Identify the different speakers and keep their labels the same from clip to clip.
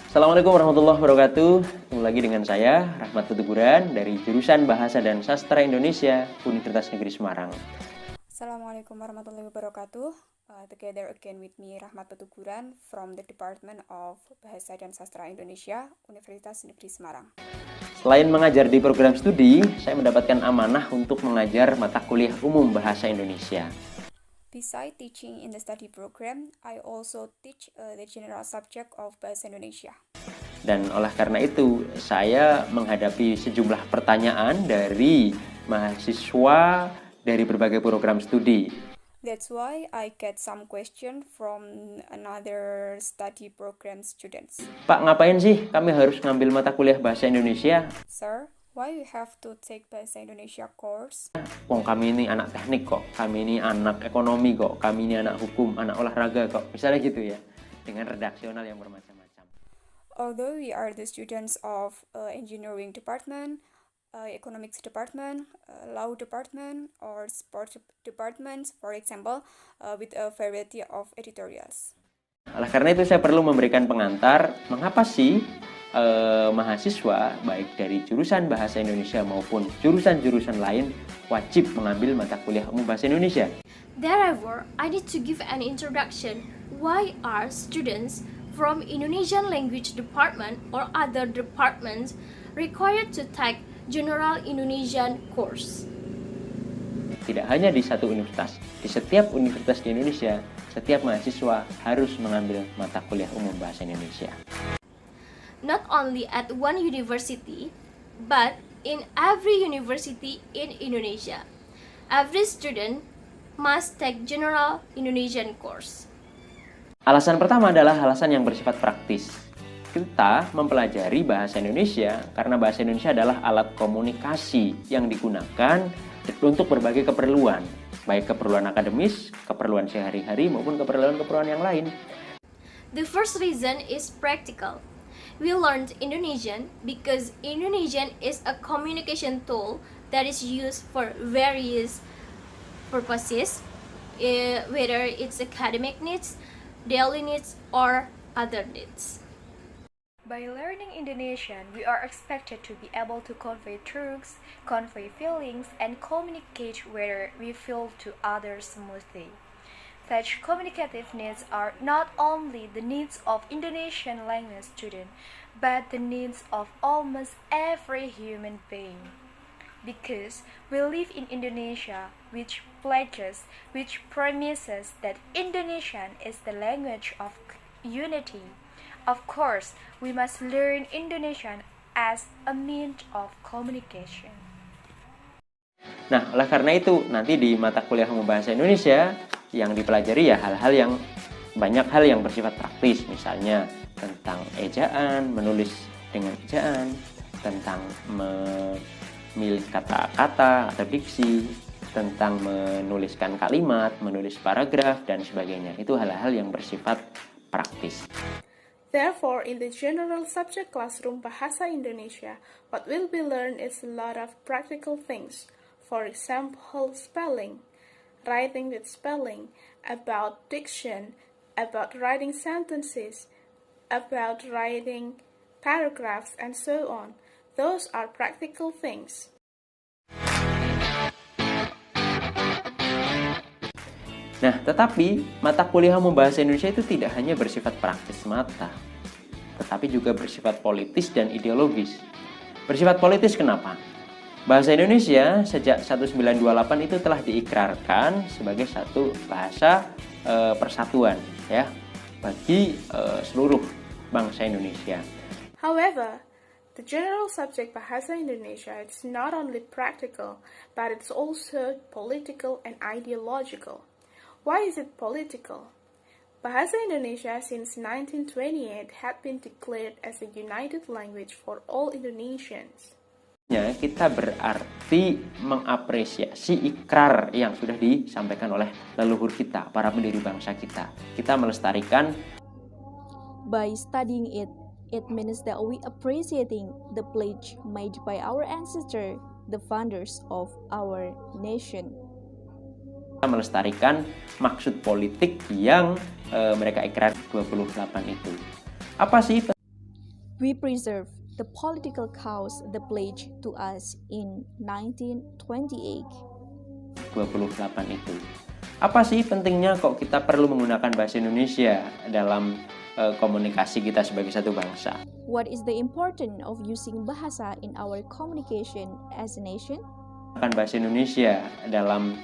Speaker 1: Assalamualaikum warahmatullahi wabarakatuh. Ketemu lagi dengan saya, Rahmat Tutuguran, dari jurusan Bahasa dan Sastra Indonesia, Universitas Negeri Semarang.
Speaker 2: Assalamualaikum warahmatullahi wabarakatuh. Together again with me, Rahmat Tutuguran from the Department of Bahasa dan Sastra Indonesia, Universitas Negeri Semarang.
Speaker 1: Selain mengajar di program studi, saya mendapatkan amanah untuk mengajar mata kuliah umum Bahasa Indonesia.
Speaker 2: Besides teaching in the study program, I also teach the general subject of Bahasa Indonesia.
Speaker 1: Dan oleh karena itu, saya menghadapi sejumlah pertanyaan dari mahasiswa dari berbagai program studi.
Speaker 2: That's why I get some question from another study program students.
Speaker 1: Pak, ngapain sih kami harus ngambil mata kuliah Bahasa Indonesia?
Speaker 2: Sir, why you have to take Bahasa Indonesia course?
Speaker 1: Wong kami ini anak teknik kok, kami ini anak ekonomi kok, kami ini anak hukum, anak olahraga kok. Misalnya gitu ya, dengan redaksional yang bermacam-macam.
Speaker 2: Although we are the students of engineering department, economics department, law department, or sport department, for example, with a variety of editorials.
Speaker 1: Oleh karena itu saya perlu memberikan pengantar, mengapa sih mahasiswa baik dari jurusan Bahasa Indonesia maupun jurusan-jurusan lain wajib mengambil mata kuliah umum Bahasa Indonesia.
Speaker 3: Therefore, I need to give an introduction why are students from Indonesian Language Department or other departments required to take General Indonesian course.
Speaker 1: Tidak hanya di satu universitas, di setiap universitas di Indonesia, setiap mahasiswa harus mengambil mata kuliah umum Bahasa Indonesia.
Speaker 3: Not only at one university, but in every university in Indonesia. Every student must take General Indonesian course.
Speaker 1: Alasan pertama adalah alasan yang bersifat praktis. Kita mempelajari bahasa Indonesia karena bahasa Indonesia adalah alat komunikasi yang digunakan untuk berbagai keperluan, baik keperluan akademis, keperluan sehari-hari, maupun keperluan-keperluan yang lain.
Speaker 3: The first reason is practical. We learned Indonesian because Indonesian is a communication tool that is used for various purposes, whether it's academic needs, daily needs, or other needs.
Speaker 4: By learning Indonesian, we are expected to be able to convey truths, convey feelings, and communicate whether we feel to others smoothly. Such communicative needs are not only the needs of Indonesian language students, but the needs of almost every human being. Because we live in Indonesia, which promises that Indonesian is the language of unity. Of course, we must learn Indonesian as a means of communication.
Speaker 1: Nah, oleh karena itu, nanti di mata kuliah umum Bahasa Indonesia yang dipelajari ya banyak hal yang bersifat praktis, misalnya tentang ejaan, menulis dengan ejaan, tentang memilih kata-kata atau diksi, tentang menuliskan kalimat, menulis paragraf, dan sebagainya. Itu hal-hal yang bersifat praktis.
Speaker 5: Therefore, in the general subject classroom Bahasa Indonesia, what will be learned is a lot of practical things. For example, spelling, writing with spelling, about diction, about writing sentences, about writing paragraphs, and so on. Those are practical things.
Speaker 1: Nah, tetapi mata kuliah umum Bahasa Indonesia itu tidak hanya bersifat praktis semata, tetapi juga bersifat politis dan ideologis. Bersifat politis kenapa? Bahasa Indonesia sejak 1928 itu telah diikrarkan sebagai satu bahasa persatuan ya bagi seluruh bangsa Indonesia.
Speaker 5: However, the general subject Bahasa Indonesia is not only practical, but it's also political and ideological. Why is it political? Bahasa Indonesia since 1928 had been declared as a united language for all Indonesians.
Speaker 1: Kita berarti mengapresiasi ikrar yang sudah disampaikan oleh leluhur kita, para pendiri bangsa kita. Kita melestarikan.
Speaker 6: By studying it, it means that we appreciating the pledge made by our ancestors, the founders of our nation.
Speaker 1: Kita melestarikan maksud politik yang mereka ikrar 28 itu. Apa sih?
Speaker 6: We preserve the political cause the pledge to us in 1928.
Speaker 1: 28 itu. Apa sih pentingnya kok kita perlu menggunakan bahasa Indonesia dalam komunikasi kita sebagai satu bangsa?
Speaker 6: What is the importance of using bahasa in our communication as a nation?
Speaker 1: Bahasa Indonesia dalam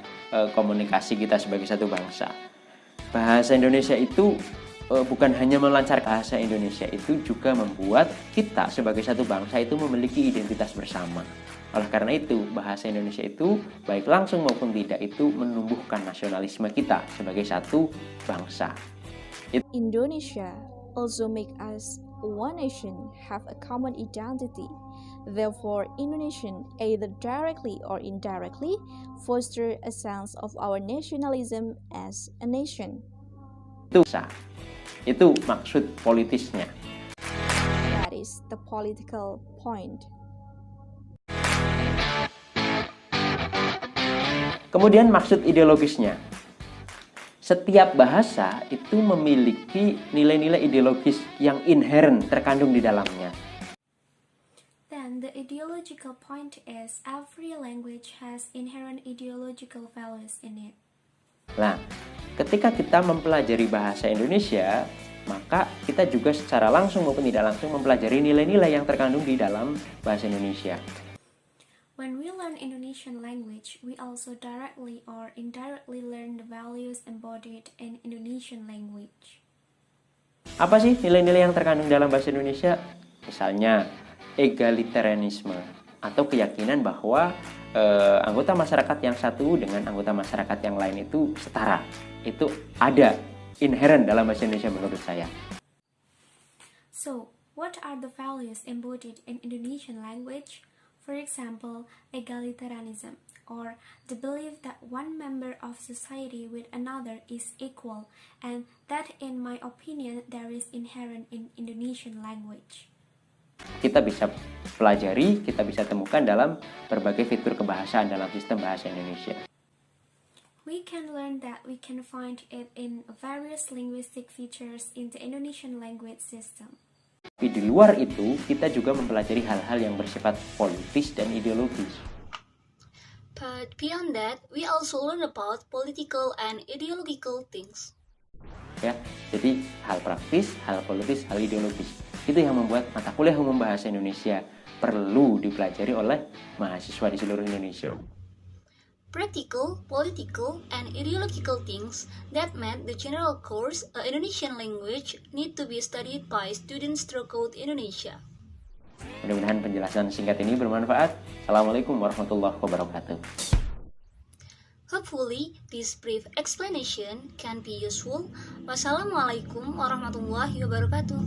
Speaker 1: komunikasi kita sebagai satu bangsa. Bahasa Indonesia itu bukan hanya melancarkan bahasa Indonesia, itu juga membuat kita sebagai satu bangsa itu memiliki identitas bersama. Oleh karena itu, bahasa Indonesia itu baik langsung maupun tidak itu menumbuhkan nasionalisme kita sebagai satu bangsa.
Speaker 6: Indonesia also make us one nation, have a common identity. Therefore, Indonesian either directly or indirectly foster a sense of our nationalism as a nation.
Speaker 1: Itu maksud politisnya.
Speaker 6: That is the political point.
Speaker 1: Kemudian maksud ideologisnya. Setiap bahasa itu memiliki nilai-nilai ideologis yang inherent terkandung di dalamnya.
Speaker 3: Then the ideological point is every language has inherent ideological values in it.
Speaker 1: Nah, ketika kita mempelajari bahasa Indonesia, maka kita juga secara langsung maupun tidak langsung mempelajari nilai-nilai yang terkandung di dalam bahasa Indonesia.
Speaker 3: When we learn Indonesian language, we also directly or indirectly learn the values embodied in Indonesian language.
Speaker 1: Apa sih nilai-nilai yang terkandung dalam bahasa Indonesia? Misalnya, egalitarianisme atau keyakinan bahwa anggota masyarakat yang satu dengan anggota masyarakat yang lain itu setara. Itu ada inherent dalam bahasa Indonesia menurut saya.
Speaker 3: So, what are the values embodied in Indonesian language? For example, egalitarianism, or the belief that one member of society with another is equal, and that in my opinion there is inherent in Indonesian language.
Speaker 1: Kita bisa pelajari, kita bisa temukan dalam berbagai fitur kebahasaan dalam sistem bahasa Indonesia.
Speaker 3: We can learn that we can find it in various linguistic features in the Indonesian language system.
Speaker 1: Tapi di luar itu, kita juga mempelajari hal-hal yang bersifat politis dan ideologis.
Speaker 7: But beyond that, we also learn about political and ideological things.
Speaker 1: Ya, jadi hal praktis, hal politis, hal ideologis. Itu yang membuat mata kuliah umum bahasa Indonesia perlu dipelajari oleh mahasiswa di seluruh Indonesia.
Speaker 7: Practical, political, and ideological things that make the general course Indonesian language need to be studied by students throughout Indonesia.
Speaker 1: Mudah-mudahan penjelasan singkat ini bermanfaat. Assalamualaikum warahmatullahi wabarakatuh.
Speaker 7: Hopefully, this brief explanation can be useful. Wassalamualaikum warahmatullahi wabarakatuh.